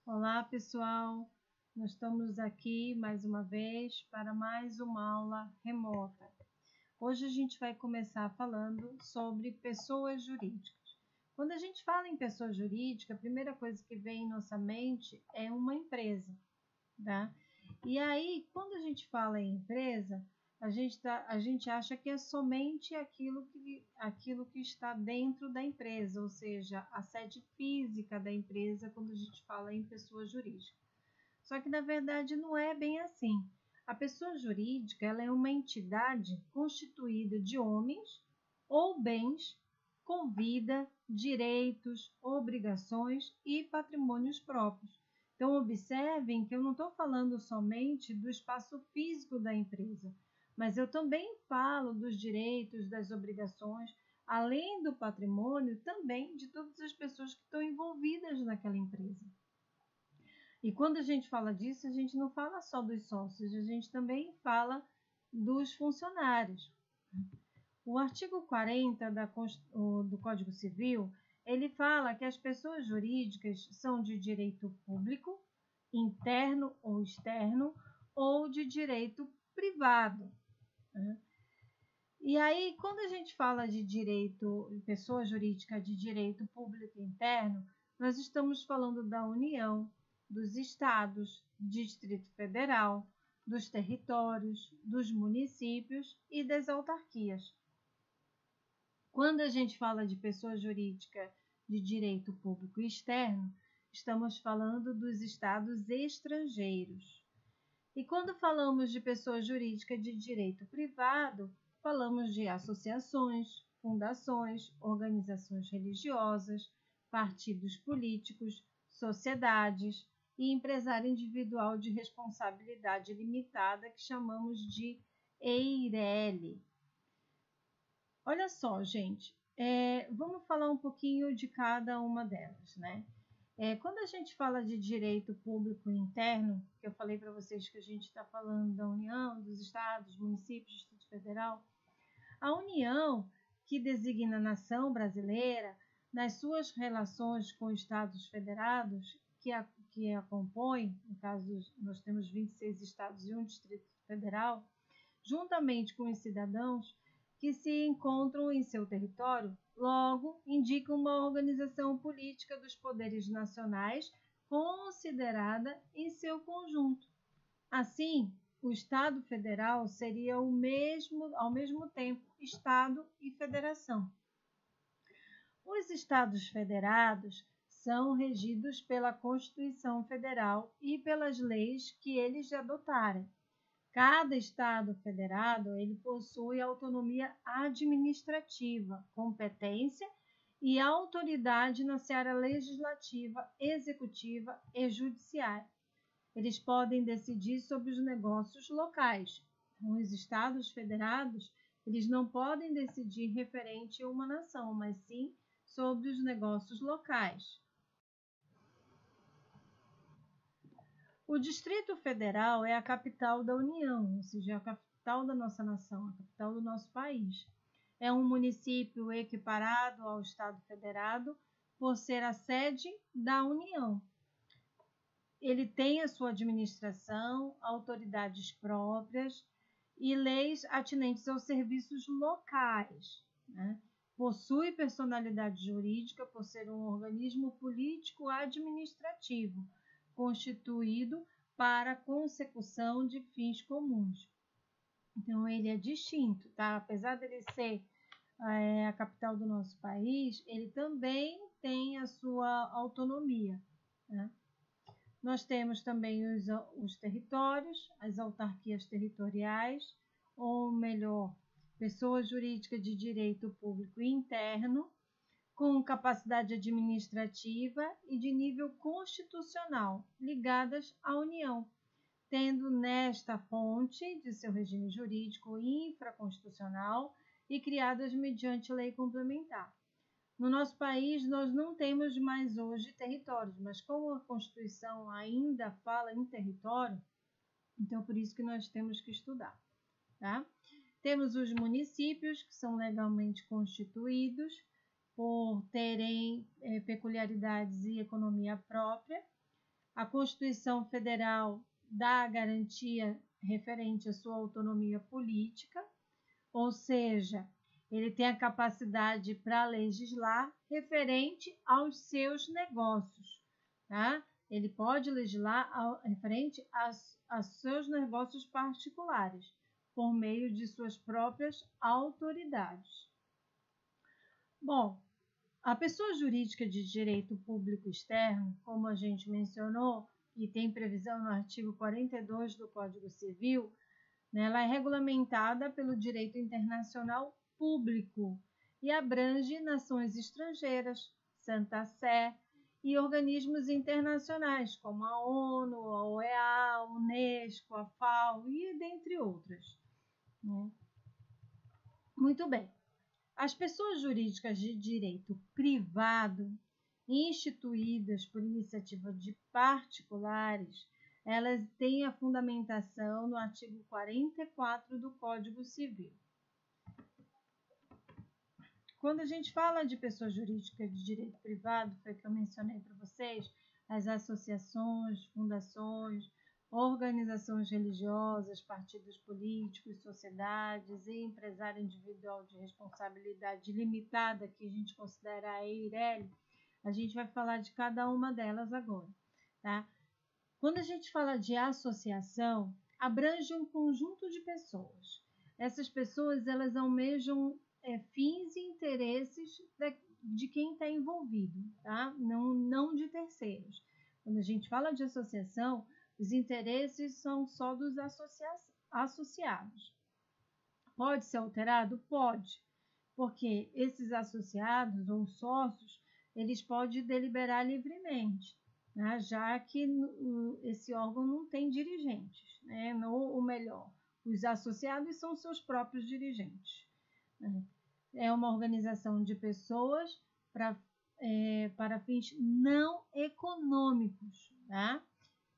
Olá, pessoal! Nós estamos aqui mais uma vez para mais uma aula remota. Hoje a gente vai começar falando sobre pessoas jurídicas. Quando a gente fala em pessoa jurídica, a primeira coisa que vem em nossa mente é uma empresa, tá? E aí, quando a gente fala em empresa, a gente acha que é somente aquilo que está dentro da empresa, ou seja, a sede física da empresa, quando a gente fala em pessoa jurídica. Só que, na verdade, não é bem assim. A pessoa jurídica ela é uma entidade constituída de homens ou bens com vida, direitos, obrigações e patrimônios próprios. Então, observem que eu não estou falando somente do espaço físico da empresa, mas eu também falo dos direitos, das obrigações, além do patrimônio, também de todas as pessoas que estão envolvidas naquela empresa. E quando a gente fala disso, a gente não fala só dos sócios, a gente também fala dos funcionários. O artigo 40 do Código Civil, ele fala que as pessoas jurídicas são de direito público, interno ou externo, ou de direito privado. E aí, quando a gente fala de direito, pessoa jurídica de direito público interno, nós estamos falando da União, dos estados, Distrito Federal, dos territórios, dos municípios e das autarquias. Quando a gente fala de pessoa jurídica de direito público externo, estamos falando dos estados estrangeiros. E quando falamos de pessoa jurídica de direito privado, falamos de associações, fundações, organizações religiosas, partidos políticos, sociedades e empresário individual de responsabilidade limitada, que chamamos de EIRELI. Olha só, gente, vamos falar um pouquinho de cada uma delas, né? Quando a gente fala de direito público interno, que eu falei para vocês que a gente está falando da União, dos estados, municípios, Distrito Federal, a União, que designa a nação brasileira, nas suas relações com estados federados, que a compõem, no caso nós temos 26 estados e um Distrito Federal, juntamente com os cidadãos que se encontram em seu território, logo indica uma organização política dos poderes nacionais considerada em seu conjunto. Assim, o Estado Federal seria ao mesmo tempo Estado e Federação. Os Estados Federados são regidos pela Constituição Federal e pelas leis que eles adotarem. Cada Estado federado ele possui autonomia administrativa, competência e autoridade na seara legislativa, executiva e judiciária. Eles podem decidir sobre os negócios locais. Os Estados federados eles não podem decidir referente a uma nação, mas sim sobre os negócios locais. O Distrito Federal é a capital da União, ou seja, a capital da nossa nação, a capital do nosso país. É um município equiparado ao Estado Federado por ser a sede da União. Ele tem a sua administração, autoridades próprias e leis atinentes aos serviços locais, né? Possui personalidade jurídica por ser um organismo político administrativo, constituído para a consecução de fins comuns. Então, ele é distinto, tá? Apesar dele ser a capital do nosso país, ele também tem a sua autonomia, né? Nós temos também os territórios, as autarquias territoriais, ou melhor, pessoa jurídica de direito público interno, com capacidade administrativa e de nível constitucional, ligadas à União, tendo nesta fonte de seu regime jurídico infraconstitucional e criadas mediante lei complementar. No nosso país, nós não temos mais hoje territórios, mas como a Constituição ainda fala em território, então por isso que nós temos que estudar, tá? Temos os municípios, que são legalmente constituídos, por terem peculiaridades e economia própria. A Constituição Federal dá garantia referente à sua autonomia política, ou seja, ele tem a capacidade para legislar referente aos seus negócios, tá? Ele pode legislar referente aos seus negócios particulares, por meio de suas próprias autoridades. Bom, a pessoa jurídica de direito público externo, como a gente mencionou, e tem previsão no artigo 42 do Código Civil, né, ela é regulamentada pelo direito internacional público e abrange nações estrangeiras, Santa Sé e organismos internacionais, como a ONU, a OEA, a Unesco, a FAO e dentre outras. Né? Muito bem. As pessoas jurídicas de direito privado, instituídas por iniciativa de particulares, elas têm a fundamentação no artigo 44 do Código Civil. Quando a gente fala de pessoa jurídica de direito privado, foi o que eu mencionei para vocês, as associações, fundações, organizações religiosas, partidos políticos, sociedades e empresário individual de responsabilidade limitada, que a gente considera a EIRELI, a gente vai falar de cada uma delas agora, tá? Quando a gente fala de associação, abrange um conjunto de pessoas. Essas pessoas, elas almejam fins e interesses de quem está envolvido, tá? Não de terceiros. Quando a gente fala de associação, os interesses são só dos associados. Pode ser alterado? Pode, porque esses associados ou sócios, eles podem deliberar livremente, né? Já que esse órgão não tem dirigentes, né? Ou melhor, os associados são seus próprios dirigentes. É uma organização de pessoas para fins não econômicos, tá?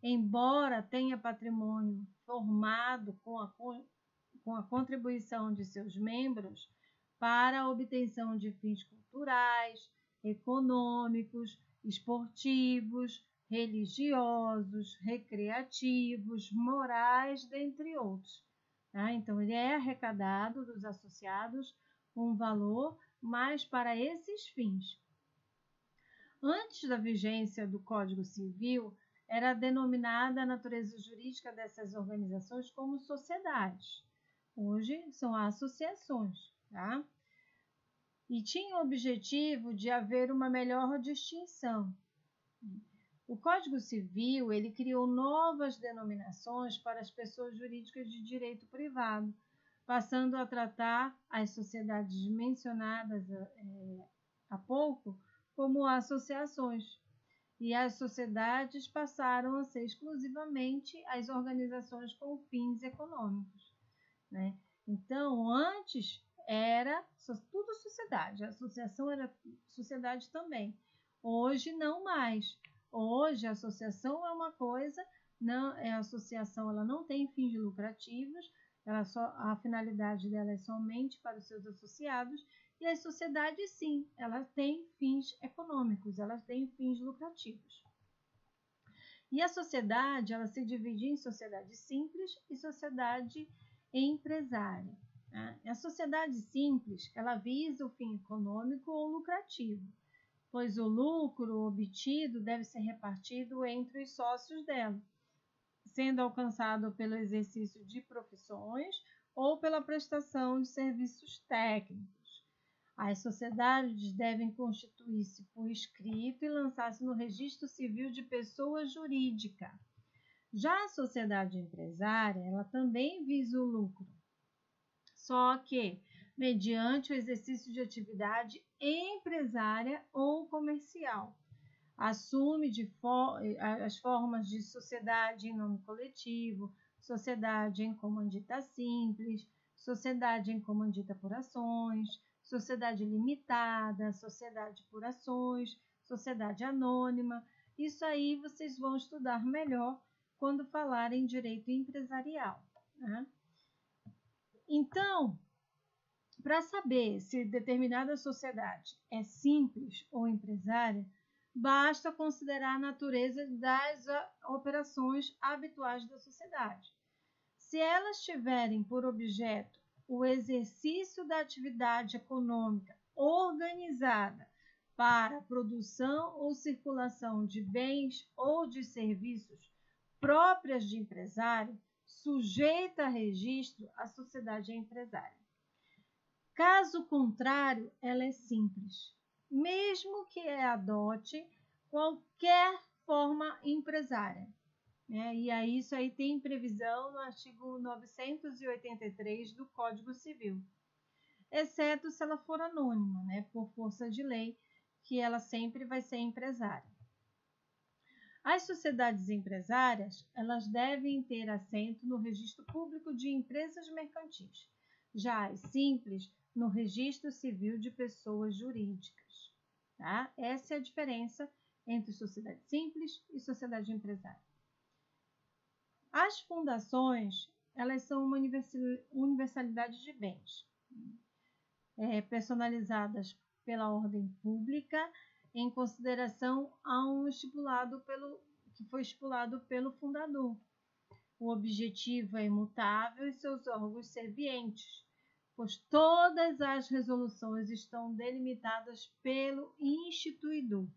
Embora tenha patrimônio formado com a contribuição de seus membros para a obtenção de fins culturais, econômicos, esportivos, religiosos, recreativos, morais, dentre outros. Tá? Então, ele é arrecadado dos associados um valor, mas para esses fins. Antes da vigência do Código Civil, era denominada a natureza jurídica dessas organizações como sociedades. Hoje são associações, tá? E tinha o objetivo de haver uma melhor distinção. O Código Civil, ele criou novas denominações para as pessoas jurídicas de direito privado, passando a tratar as sociedades mencionadas há pouco como associações. E as sociedades passaram a ser exclusivamente as organizações com fins econômicos, né? Então, antes era tudo sociedade, a associação era sociedade também. Hoje, não mais. Hoje, a associação é uma coisa, a associação ela não tem fins lucrativos, a finalidade dela é somente para os seus associados, e as sociedades, sim, elas têm fins econômicos, elas têm fins lucrativos. E a sociedade, ela se divide em sociedade simples e sociedade empresária. Né? A sociedade simples, ela visa o fim econômico ou lucrativo, pois o lucro obtido deve ser repartido entre os sócios dela, sendo alcançado pelo exercício de profissões ou pela prestação de serviços técnicos. As sociedades devem constituir-se por escrito e lançar-se no registro civil de pessoa jurídica. Já a sociedade empresária, ela também visa o lucro, só que mediante o exercício de atividade empresária ou comercial. Assume as formas de sociedade em nome coletivo, sociedade em comandita simples, sociedade em comandita por ações, sociedade limitada, sociedade por ações, sociedade anônima. Isso aí vocês vão estudar melhor quando falarem direito empresarial, né? Então, para saber se determinada sociedade é simples ou empresária, basta considerar a natureza das operações habituais da sociedade. Se elas tiverem por objeto o exercício da atividade econômica organizada para a produção ou circulação de bens ou de serviços próprias de empresário, sujeita a registro, a sociedade é empresária. Caso contrário, ela é simples, mesmo que adote qualquer forma empresária. E aí, isso aí tem previsão no artigo 983 do Código Civil, exceto se ela for anônima, por força de lei, que ela sempre vai ser empresária. As sociedades empresárias, elas devem ter assento no Registro Público de Empresas Mercantis, já as simples no Registro Civil de Pessoas Jurídicas. Tá? Essa é a diferença entre sociedade simples e sociedade empresária. As fundações, elas são uma universalidade de bens, personalizadas pela ordem pública, em consideração a que foi estipulado pelo fundador. O objetivo é imutável e seus órgãos servientes, pois todas as resoluções estão delimitadas pelo instituidor.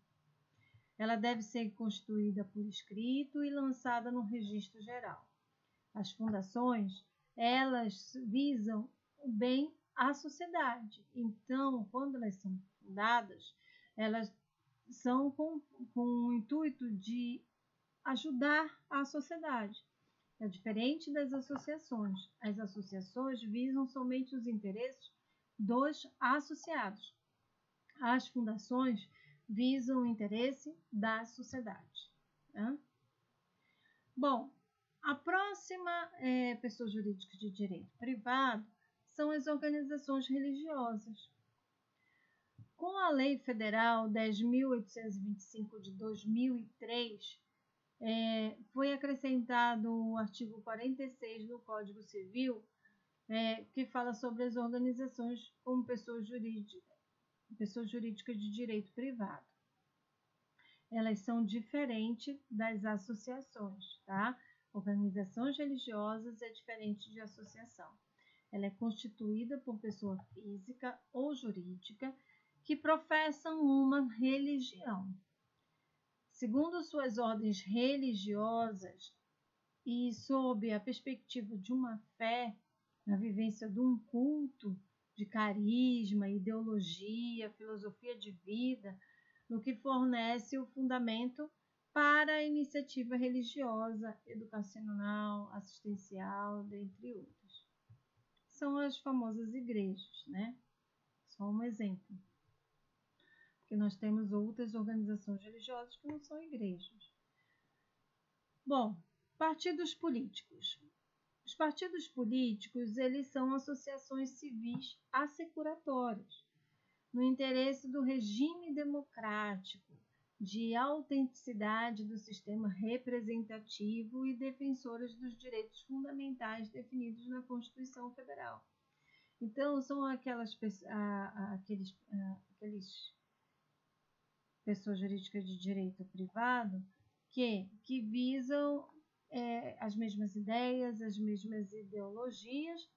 Ela deve ser constituída por escrito e lançada no registro geral. As fundações, elas visam o bem à sociedade. Então, quando elas são fundadas, elas são com o intuito de ajudar a sociedade. É diferente das associações. As associações visam somente os interesses dos associados. As fundações visam o interesse da sociedade. Tá? Bom, a próxima pessoa jurídica de direito privado são as organizações religiosas. Com a Lei Federal 10.825 de 2003, foi acrescentado o artigo 46 do Código Civil, que fala sobre as organizações como pessoa jurídica de direito privado. Elas são diferentes das associações, tá? Organizações religiosas é diferente de associação. Ela é constituída por pessoa física ou jurídica que professam uma religião. Segundo suas ordens religiosas e sob a perspectiva de uma fé, na vivência de um culto, de carisma, ideologia, filosofia de vida, no que fornece o fundamento para a iniciativa religiosa, educacional, assistencial, dentre outras. São as famosas igrejas, Só um exemplo. Porque nós temos outras organizações religiosas que não são igrejas. Bom, partidos políticos. Os partidos políticos, eles são associações civis assecuratórias, no interesse do regime democrático, de autenticidade do sistema representativo e defensoras dos direitos fundamentais definidos na Constituição Federal. Então, são aqueles pessoas jurídicas de direito privado que visam as mesmas ideias, as mesmas ideologias,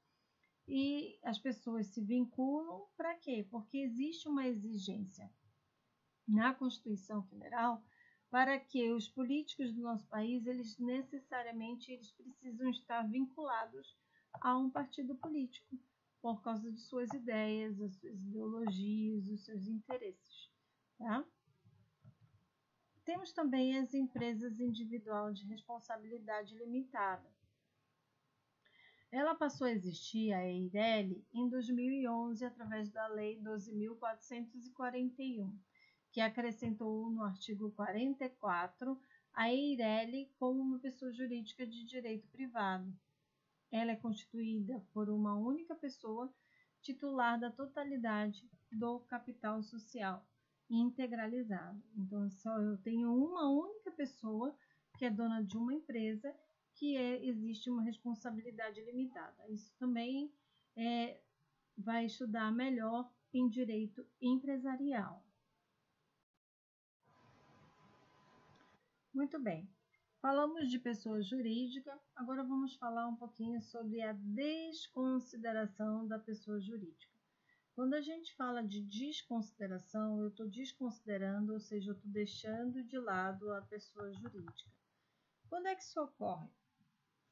e as pessoas se vinculam para quê? Porque existe uma exigência na Constituição Federal para que os políticos do nosso país, eles precisam estar vinculados a um partido político, por causa de suas ideias, as suas ideologias, os seus interesses. Tá? Temos também as empresas individuais de responsabilidade limitada. Ela passou a existir, a EIRELI, em 2011, através da Lei 12.441, que acrescentou no artigo 44 a EIRELI como uma pessoa jurídica de direito privado. Ela é constituída por uma única pessoa titular da totalidade do capital social integralizado. Então, eu tenho uma única pessoa que é dona de uma empresa que existe uma responsabilidade limitada. Isso também vai estudar melhor em direito empresarial. Muito bem. Falamos de pessoa jurídica, agora vamos falar um pouquinho sobre a desconsideração da pessoa jurídica. Quando a gente fala de desconsideração, eu estou desconsiderando, ou seja, eu estou deixando de lado a pessoa jurídica. Quando é que isso ocorre?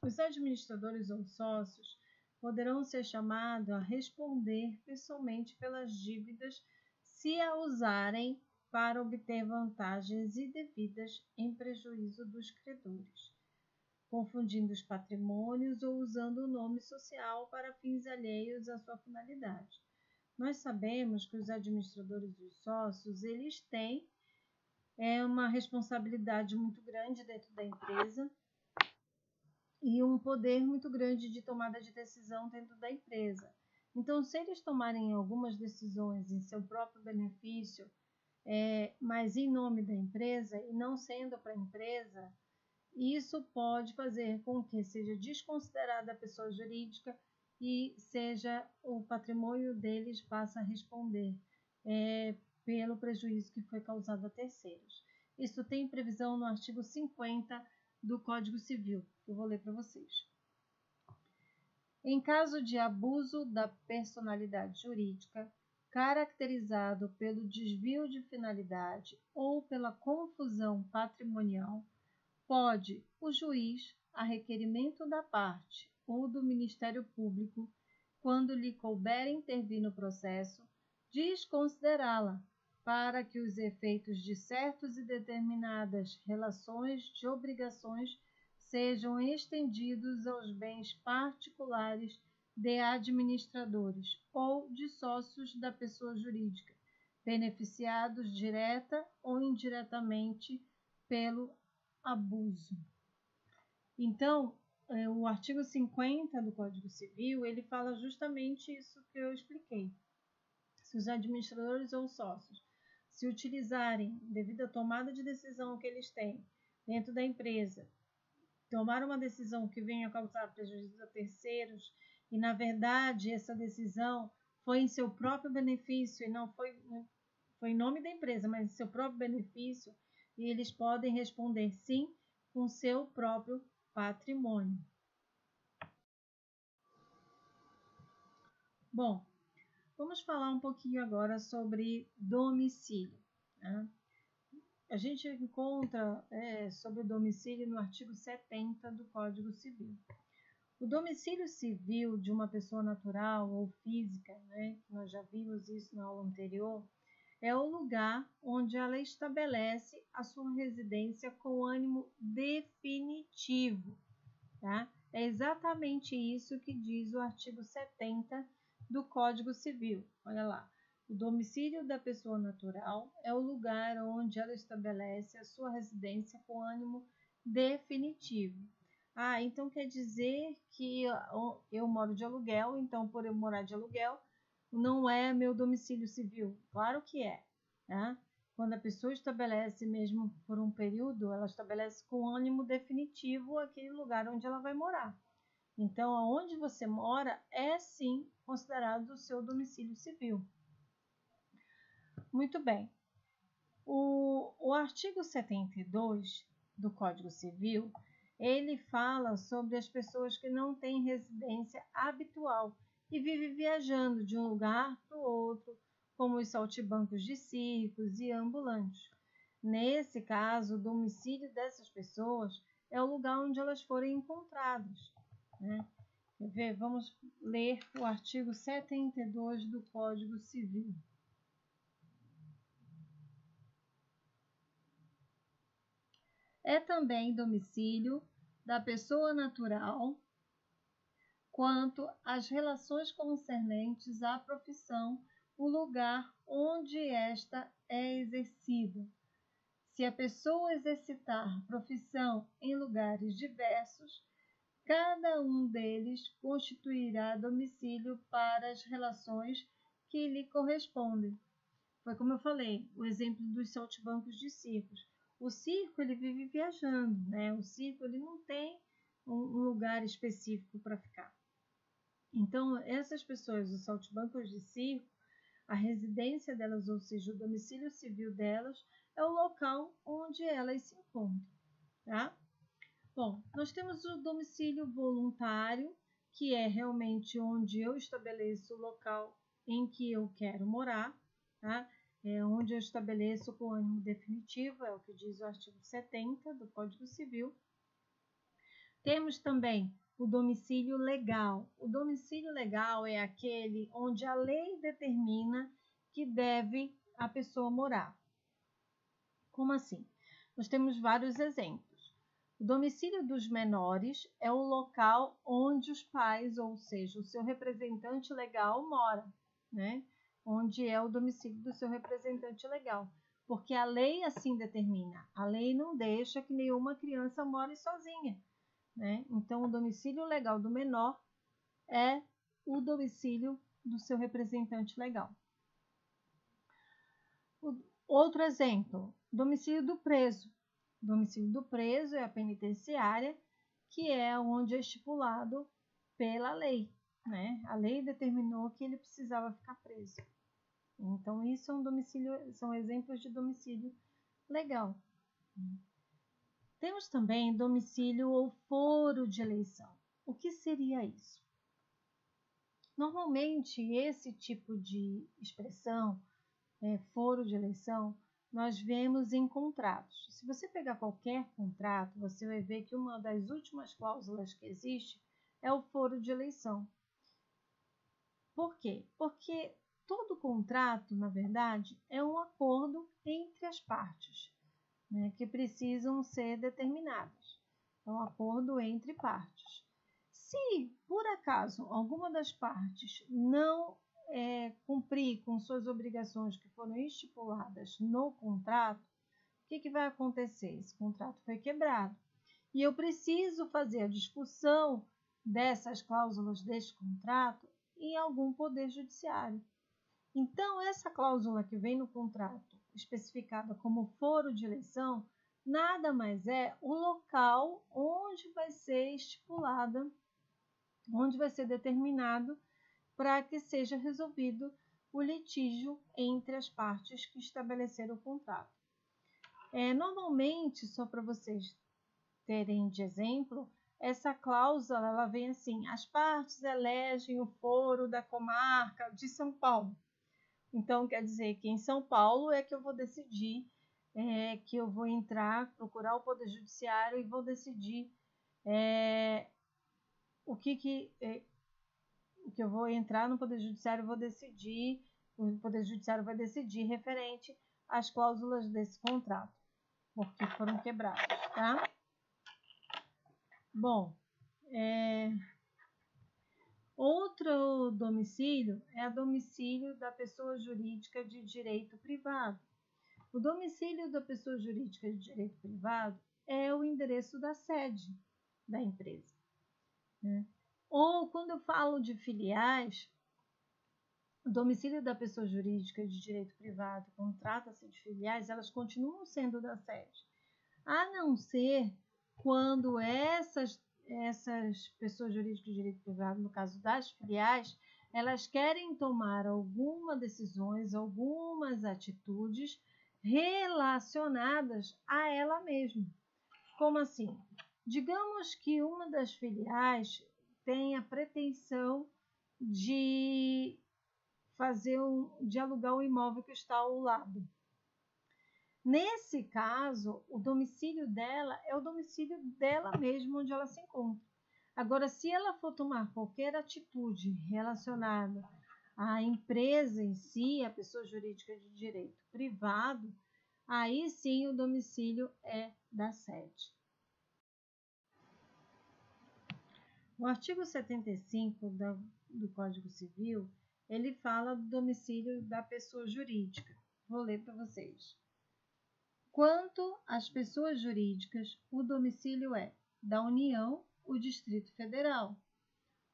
Os administradores ou sócios poderão ser chamados a responder pessoalmente pelas dívidas se a usarem para obter vantagens indevidas em prejuízo dos credores, confundindo os patrimônios ou usando o nome social para fins alheios à sua finalidade. Nós sabemos que os administradores e os sócios, eles têm uma responsabilidade muito grande dentro da empresa e um poder muito grande de tomada de decisão dentro da empresa. Então, se eles tomarem algumas decisões em seu próprio benefício, mas em nome da empresa e não sendo para a empresa, isso pode fazer com que seja desconsiderada a pessoa jurídica e seja o patrimônio deles passa a responder pelo prejuízo que foi causado a terceiros. Isso tem previsão no artigo 50 do Código Civil, que eu vou ler para vocês. Em caso de abuso da personalidade jurídica, caracterizado pelo desvio de finalidade ou pela confusão patrimonial, pode o juiz, a requerimento da parte ou do Ministério Público, quando lhe couber intervir no processo, desconsiderá-la, para que os efeitos de certas e determinadas relações de obrigações sejam estendidos aos bens particulares de administradores ou de sócios da pessoa jurídica, beneficiados direta ou indiretamente pelo abuso. Então, o artigo 50 do Código Civil, ele fala justamente isso que eu expliquei. Se os administradores ou sócios se utilizarem, devido à tomada de decisão que eles têm dentro da empresa, tomar uma decisão que venha a causar prejuízo a terceiros, e na verdade essa decisão foi em seu próprio benefício e não foi em nome da empresa, mas em seu próprio benefício, e eles podem responder sim com seu próprio patrimônio. Bom, vamos falar um pouquinho agora sobre domicílio, né? A gente encontra sobre o domicílio no artigo 70 do Código Civil. O domicílio civil de uma pessoa natural ou física, né, nós já vimos isso na aula anterior, é o lugar onde ela estabelece a sua residência com ânimo definitivo. Tá? É exatamente isso que diz o artigo 70 do Código Civil. Olha lá. O domicílio da pessoa natural é o lugar onde ela estabelece a sua residência com ânimo definitivo. Então quer dizer que eu moro de aluguel, então por eu morar de aluguel, não é meu domicílio civil. Claro que é, né? Quando a pessoa estabelece mesmo por um período, ela estabelece com ânimo definitivo aquele lugar onde ela vai morar. Então, aonde você mora é sim considerado o seu domicílio civil. Muito bem. O artigo 72 do Código Civil, ele fala sobre as pessoas que não têm residência habitual e vivem viajando de um lugar para o outro, como os saltimbancos de circos e ambulantes. Nesse caso, o domicílio dessas pessoas é o lugar onde elas forem encontradas, né? Quer ver? Vamos ler o artigo 72 do Código Civil. É também domicílio da pessoa natural quanto às relações concernentes à profissão, o lugar onde esta é exercida. Se a pessoa exercitar profissão em lugares diversos, cada um deles constituirá domicílio para as relações que lhe correspondem. Foi como eu falei, o exemplo dos saltimbancos de circos. O circo ele vive viajando, né? O circo ele não tem um lugar específico para ficar. Então, essas pessoas, os saltimbancos de circo, a residência delas, ou seja, o domicílio civil delas, é o local onde elas se encontram. tá? Bom, nós temos o domicílio voluntário, que é realmente onde eu estabeleço o local em que eu quero morar, tá? É onde eu estabeleço o ânimo definitivo, é o que diz o artigo 70 do Código Civil. Temos também o domicílio legal. O domicílio legal é aquele onde a lei determina que deve a pessoa morar. Como assim? Nós temos vários exemplos. O domicílio dos menores é o local onde os pais, ou seja, o seu representante legal mora, né? Onde é o domicílio do seu representante legal. Porque a lei assim determina. A lei não deixa que nenhuma criança more sozinha, né? Então, o domicílio legal do menor é o domicílio do seu representante legal. Outro exemplo, domicílio do preso. O domicílio do preso é a penitenciária, que é onde é estipulado pela lei, né? A lei determinou que ele precisava ficar preso. Então, isso é um domicílio, são exemplos de domicílio legal. Temos também domicílio ou foro de eleição. O que seria isso? Normalmente, esse tipo de expressão, foro de eleição, nós vemos em contratos. Se você pegar qualquer contrato, você vai ver que uma das últimas cláusulas que existe é o foro de eleição. Por quê? Porque todo contrato, na verdade, é um acordo entre as partes, né, que precisam ser determinadas. É um acordo entre partes. Se, por acaso, alguma das partes não cumprir com suas obrigações que foram estipuladas no contrato, o que vai acontecer? Esse contrato foi quebrado. E eu preciso fazer a discussão dessas cláusulas deste contrato em algum poder judiciário. Então, essa cláusula que vem no contrato, especificada como foro de eleição, nada mais é o local onde vai ser estipulada, onde vai ser determinado para que seja resolvido o litígio entre as partes que estabeleceram o contrato. Normalmente, só para vocês terem de exemplo, essa cláusula ela vem assim: as partes elegem o foro da comarca de São Paulo. Então, quer dizer que em São Paulo é que eu vou decidir, que eu vou entrar, procurar o Poder Judiciário e vou decidir o que eu vou entrar no Poder Judiciário, vou decidir, o Poder Judiciário vai decidir referente às cláusulas desse contrato, porque foram quebradas, tá? Bom, outro domicílio é o domicílio da pessoa jurídica de direito privado. O domicílio da pessoa jurídica de direito privado é o endereço da sede da empresa, né? Ou, quando eu falo de filiais, o domicílio da pessoa jurídica de direito privado, quando trata-se de filiais, elas continuam sendo da sede, a não ser quando essas pessoas jurídicas de direito privado, no caso das filiais, elas querem tomar algumas decisões, algumas atitudes relacionadas a ela mesma. Como assim? Digamos que uma das filiais tem a pretensão de de alugar o imóvel que está ao lado. Nesse caso, o domicílio dela é o domicílio dela mesma, onde ela se encontra. Agora, se ela for tomar qualquer atitude relacionada à empresa em si, a pessoa jurídica de direito privado, aí sim o domicílio é da sede. O artigo 75 do Código Civil, ele fala do domicílio da pessoa jurídica. Vou ler para vocês. Quanto às pessoas jurídicas, o domicílio é da União, o Distrito Federal,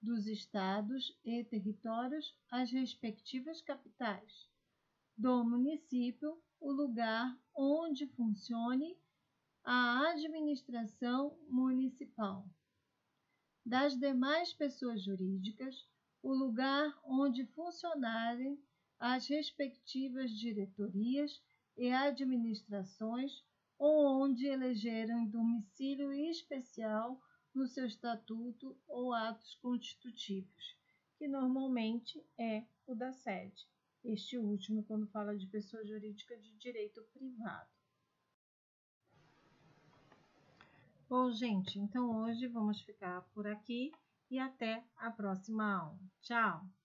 dos estados e territórios, as respectivas capitais, do município, o lugar onde funcione a administração municipal, das demais pessoas jurídicas, o lugar onde funcionarem as respectivas diretorias e administrações ou onde elegeram domicílio especial no seu estatuto ou atos constitutivos, que normalmente é o da sede. Este último, quando fala de pessoa jurídica de direito privado. Bom, gente, então hoje vamos ficar por aqui e até a próxima aula. Tchau!